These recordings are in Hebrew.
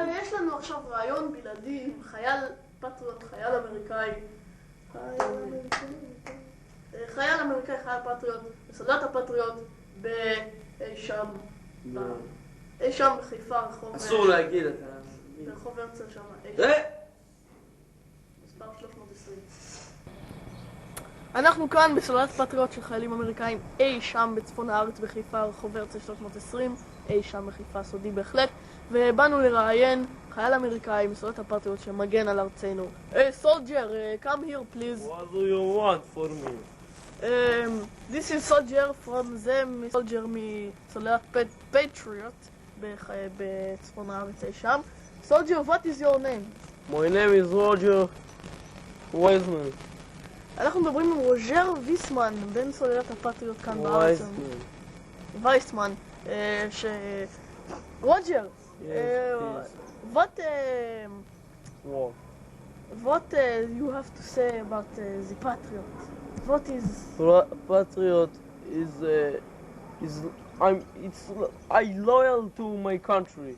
יש לנו עכשיו רעיון בלעדי עם חייל פטריוט, חייל אמריקאי. חייל אמריקאי, חייל פטריוט, בסוללת הפטריוט, באי שם בחיפה, רחוב... אסור להגיד את ברחוב הרצל שם. מספר 320. אנחנו כאן בסוללת פטריוט של חיילים אמריקאים אי שם בצפון הארץ בחיפה, רחוב הרצל 320, אי שם בחיפה, סודי בהחלט, ובאנו לראיין חייל אמריקאי מסוללת הפטריוט שמגן על ארצנו. Hey soldier, come here please. What do you want for me? This is soldier from them, soldier מסוללת פטריוט בצפון הארץ אי שם. Soldier, what is your name? My name is Roger Wiseman. אנחנו מדברים עם רוג'ר ויסמן, בן סוללת הפטריוט כאן בארץ. וייסמן. רוג'ר, what you have to say about the patriot? What is... Patriot is I'm loyal to my country.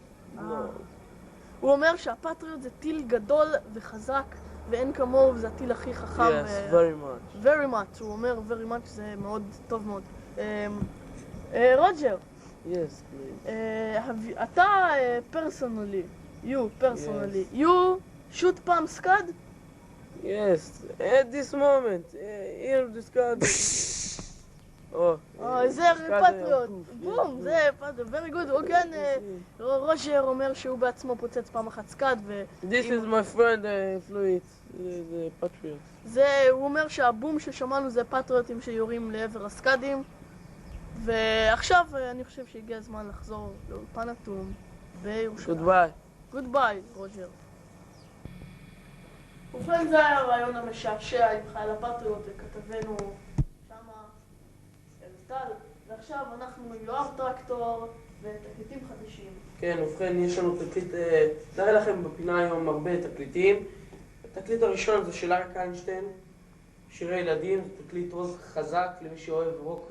הוא אומר שהפטריוט זה טיל גדול וחזק ואין כמוהו, וזה הטיל הכי חכם. Yes, very much. Very much, הוא אומר very much, זה מאוד טוב מאוד. רוג'ר. Yes, please. אתה personally, you shoot פעם סקאד? Yes, at this moment, here the SCAD. זה פטריוט, בום, זה פטריוט, very good. הוא כן, רוג'ר אומר שהוא בעצמו פוצץ פעם אחת סקאד. This is my friend Fluid, the patriot. הוא אומר שהבום ששמענו זה פטריוטים שיורים לעבר הסקאדים. ועכשיו אני חושב שהגיע הזמן לחזור לאולפן אטום בירושלים. גודביי, רוג'ר. ובכן זה היה הרעיון המשעשע עם חייל הפטריוט וכתבנו שמה ארזטל, ועכשיו אנחנו עם יואב טרקטור ותקליטים חדשים. כן, ובכן יש לנו תקליט, נראה לכם בפינה היום הרבה תקליטים. התקליט הראשון זה של אריק איינשטיין, שירי ילדים, זה תקליט רוק חזק למי שאוהב רוק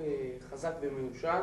חזק ומיושן.